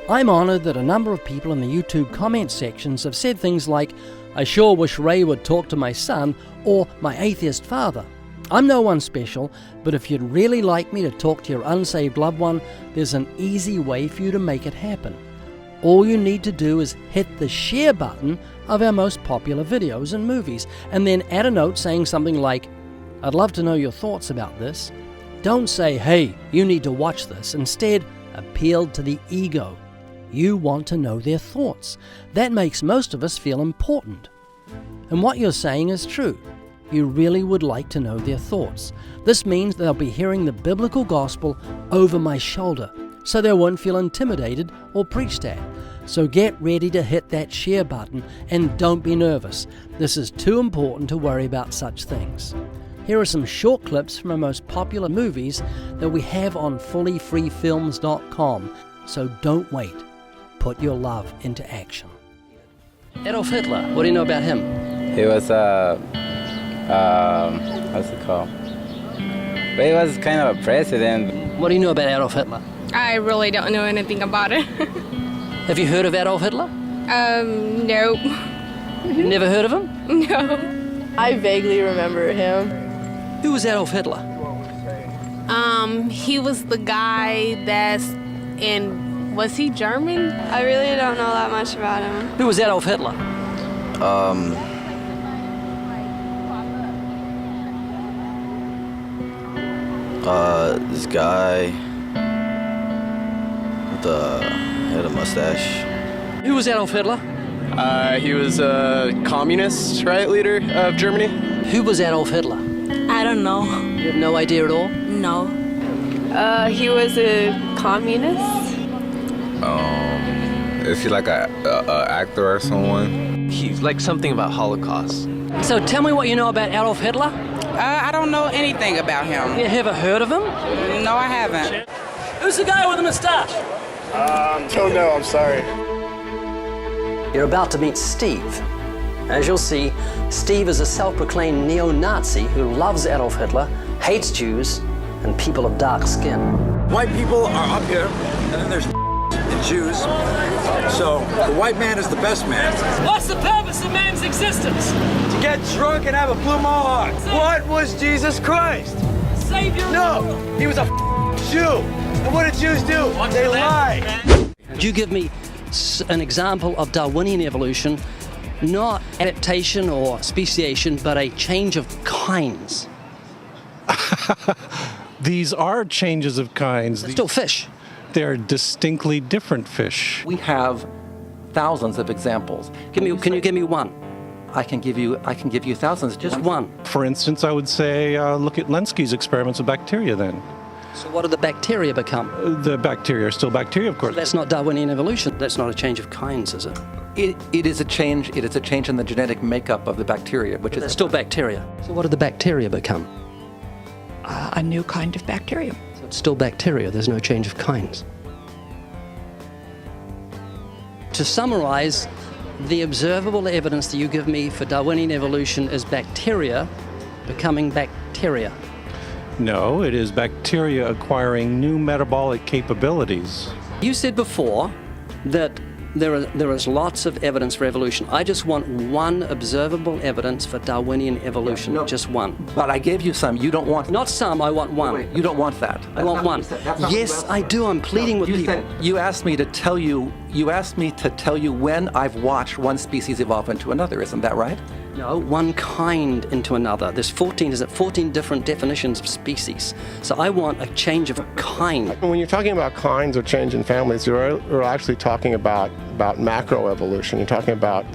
I'm honoured that a number of people in the YouTube comment sections have said things like, "I sure wish Ray would talk to my son," or "my atheist father." I'm no one special, but if you'd really like me to talk to your unsaved loved one, there's an easy way for you to make it happen. All you need to do is hit the share button of our most popular videos and movies, and then add a note saying something like, "I'd love to know your thoughts about this." Don't say, "Hey, you need to watch this." Instead, appeal to the ego. You want to know their thoughts. That makes most of us feel important. And what you're saying is true. You really would like to know their thoughts. This means they'll be hearing the biblical gospel over my shoulder, so they won't feel intimidated or preached at. So get ready to hit that share button, and don't be nervous. This is too important to worry about such things. Here are some short clips from our most popular movies that we have on fullyfreefilms.com. So don't wait. Put your love into action. Adolf Hitler, what do you know about him? He was what's it called? But he was kind of a president. What do you know about Adolf Hitler? I really don't know anything about it. Have you heard of Adolf Hitler? No. Never heard of him? No. I vaguely remember him. Who was Adolf Hitler? He was the guy was he German? I really don't know that much about him. Who was Adolf Hitler? This guy with had a mustache. Who was Adolf Hitler? He was a communist, right, leader of Germany. Who was Adolf Hitler? I don't know. You have no idea at all? No. He was a communist. Is he like a actor or someone? He's like something about Holocaust. So tell me what you know about Adolf Hitler. I don't know anything about him. You ever heard of him? No, I haven't. Who's the guy with the moustache? Don't know, I'm sorry. You're about to meet Steve. As you'll see, Steve is a self-proclaimed neo-Nazi who loves Adolf Hitler, hates Jews, and people of dark skin. White people are up here, and then there's and Jews. So the white man is the best man. What's the purpose of man's existence? To get drunk and have a blue mohawk. What was Jesus Christ? Savior. No, he was a Jew. And what did Jews do? They lied. Could you give me an example of Darwinian evolution, not adaptation or speciation, but a change of kinds? These are changes of kinds. They're still fish. They're distinctly different fish. We have thousands of examples. Can you give me one? I can give you thousands. Just one. For instance, I would say look at Lenski's experiments with bacteria then. So what do the bacteria become? The bacteria are still bacteria, of course. So that's not Darwinian evolution. That's not a change of kinds, is it? It is a change. It is a change in the genetic makeup of the bacteria, which is still bacteria. So what do the bacteria become? A new kind of bacteria. So it's still bacteria. There's no change of kinds. To summarize, the observable evidence that you give me for Darwinian evolution is bacteria becoming bacteria. No, it is bacteria acquiring new metabolic capabilities. You said before that there is lots of evidence for evolution. I just want one observable evidence for Darwinian evolution, just one. But I gave you some. You don't want... Not some, I want one. Wait, you don't want that. I want one. Yes, I do. I'm pleading with people. You asked me to tell you when I've watched one species evolve into another. Isn't that right? No, one kind into another. There's 14 different definitions of species. So I want a change of kind. When you're talking about kinds or change in families, you're actually talking about macroevolution. You're talking about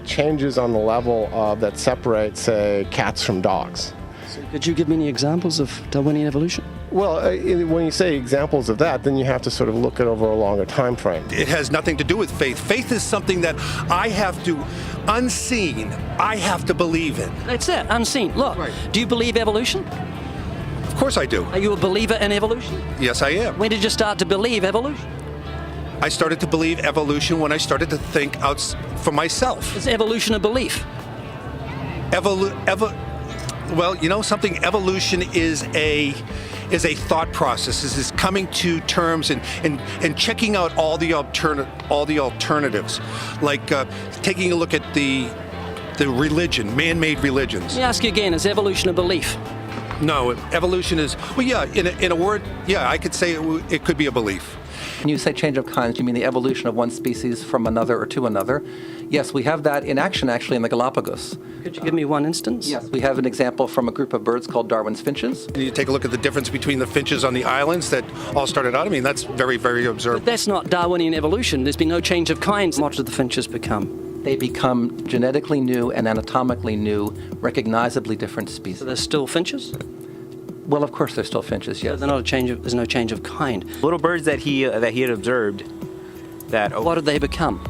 changes on the level that separate, say, cats from dogs. So could you give me any examples of Darwinian evolution? Well, when you say examples of that, then you have to sort of look at over a longer time frame. It has nothing to do with faith. Faith is something that I have to, unseen, I have to believe in. That's it, unseen. Look, right. Do you believe evolution? Of course I do. Are you a believer in evolution? Yes, I am. When did you start to believe evolution? I started to believe evolution when I started to think out for myself. Is evolution a belief? Well, you know something, evolution is is a thought process. This is coming to terms and checking out all the alternatives, like taking a look at the religion, man-made religions. Let me ask you again, is evolution a belief? No, evolution is, well, yeah, in a word, yeah, I could say it could be a belief. When you say change of kinds, you mean the evolution of one species from another or to another? Yes, we have that in action, actually, in the Galapagos. Could you give me one instance? Yes, we have an example from a group of birds called Darwin's finches. You take a look at the difference between the finches on the islands that all started out. I mean, that's very, very observable. But that's not Darwinian evolution. There's been no change of kinds. What did the finches become? They become genetically new and anatomically new, recognizably different species. So they're still finches? Well, of course, they're still finches, yes. So they're not a change of, there's no change of kind. Little birds that he had observed. What did they become?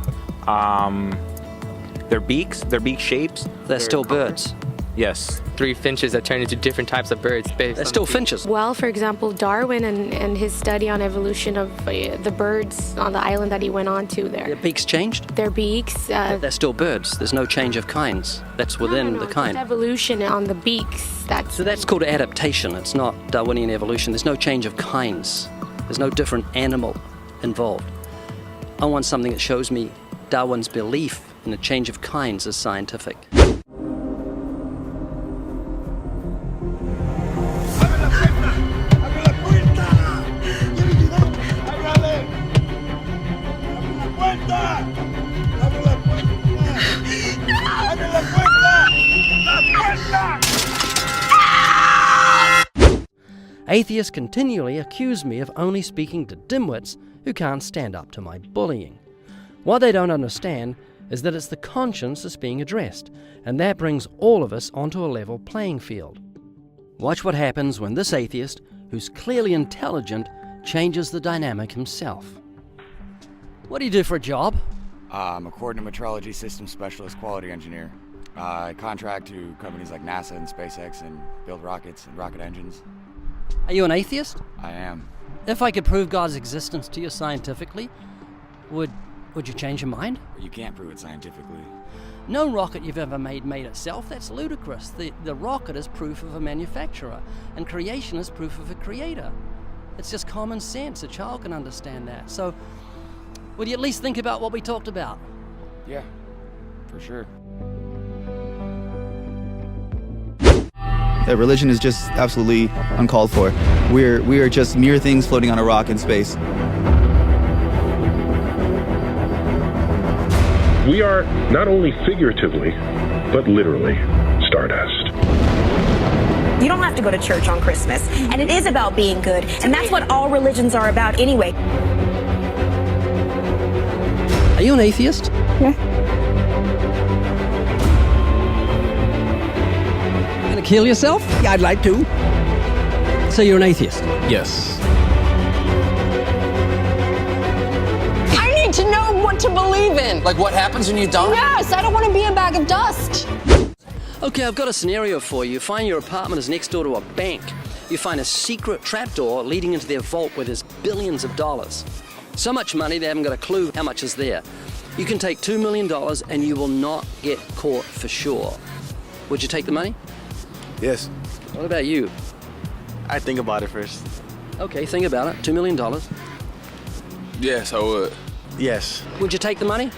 Their beak shapes. They're still birds. Yes. 3 finches that turn into different types of birds. They're still finches. Well, for example, Darwin and his study on evolution of the birds on the island that he went on to there. Their beaks changed? Their beaks. They're still birds. There's no change of kinds. That's within the kind. Just evolution on the beaks. So that's called adaptation. It's not Darwinian evolution. There's no change of kinds. There's no different animal involved. I want something that shows me Darwin's belief in a change of kinds is scientific. Atheists continually accuse me of only speaking to dimwits who can't stand up to my bullying. What they don't understand is that it's the conscience that's being addressed, and that brings all of us onto a level playing field. Watch what happens when this atheist, who's clearly intelligent, changes the dynamic himself. What do you do for a job? I'm a coordinate metrology systems specialist quality engineer. I contract to companies like NASA and SpaceX and build rockets and rocket engines. Are you an atheist? I am. If I could prove God's existence to you scientifically, would you change your mind? You can't prove it scientifically. No rocket you've ever made itself. That's ludicrous. The rocket is proof of a manufacturer, and creation is proof of a creator. It's just common sense. A child can understand that. So, would you at least think about what we talked about? Yeah, for sure. That religion is just absolutely uncalled for. We are just mere things floating on a rock in space. We are not only figuratively, but literally stardust. You don't have to go to church on Christmas, and it is about being good, and that's what all religions are about anyway. Are you an atheist? Yeah. Gonna kill yourself? Yeah, I'd like to. So you're an atheist? Yes. I need to know what to believe in. Like what happens when you die? Yes, I don't want to be a bag of dust. Okay, I've got a scenario for you. Find your apartment is next door to a bank. You find a secret trapdoor leading into their vault where there's billions of dollars. So much money, they haven't got a clue how much is there. You can take $2 million and you will not get caught for sure. Would you take the money? Yes. What about you? I'd think about it first. Okay, think about it. $2 million. Yes, I would. Yes. Would you take the money?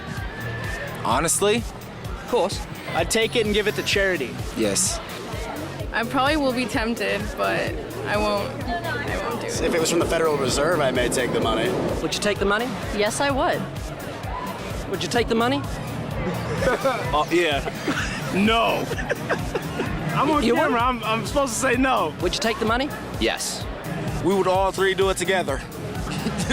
Honestly? Of course. I'd take it and give it to charity. Yes. I probably will be tempted, but I won't do it. If it was from the Federal Reserve, I may take the money. Would you take the money? Yes, I would. Would you take the money? Yeah. No. I'm on camera. I'm supposed to say no. Would you take the money? Yes. We would all three do it together.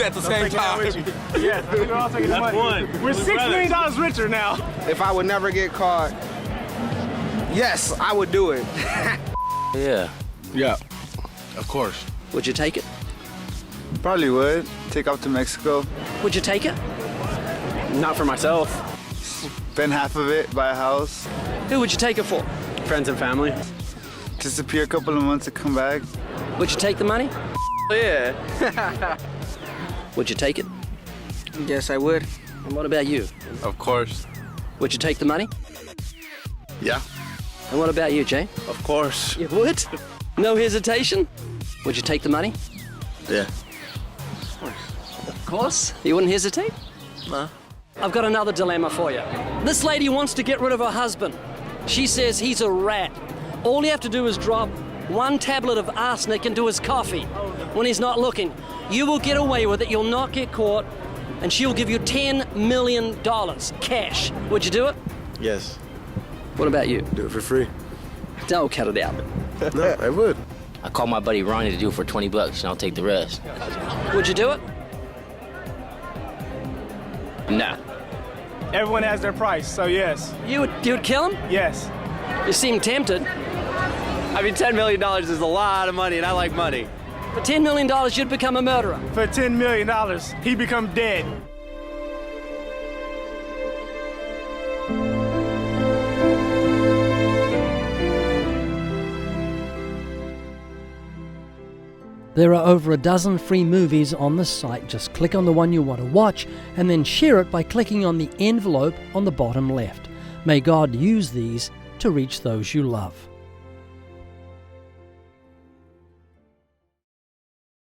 At the same time. Yes, we're all taking the money. We're $6 million richer now. If I would never get caught, yes, I would do it. Yeah. Yeah, of course. Would you take it? Probably would. Take off to Mexico. Would you take it? Not for myself. Spend half of it, buy a house. Who would you take it for? Friends and family. Disappear a couple of months and come back. Would you take the money? Yeah. Would you take it? Yes, I would. And what about you? Of course. Would you take the money? Yeah. And what about you, Jay? Of course. You would? No hesitation? Would you take the money? Yeah. Of course. You wouldn't hesitate? No. I've got another dilemma for you. This lady wants to get rid of her husband. She says he's a rat. All you have to do is drop 1 tablet of arsenic into his coffee when he's not looking. You will get away with it, you'll not get caught, and she'll give you $10 million cash. Would you do it? Yes. What about you? Do it for free. Don't cut it out. No, I would. I call my buddy Ronnie to do it for $20 and I'll take the rest. Would you do it? Nah. Everyone has their price, so yes. You'd kill him? Yes. You seem tempted. I mean, $10 million is a lot of money, and I like money. For $10 million, you'd become a murderer. For $10 million, he'd become dead. There are over a dozen free movies on the site. Just click on the one you want to watch and then share it by clicking on the envelope on the bottom left. May God use these to reach those you love.